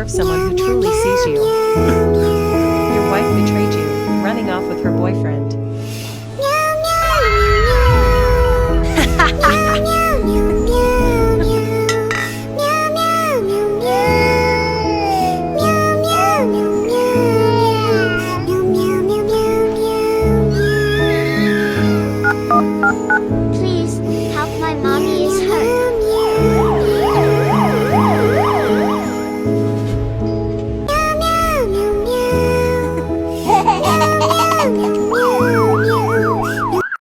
deserve someone who truly sees you. Your wife betrayed you, running off with her boyfriend. Please, help my mommy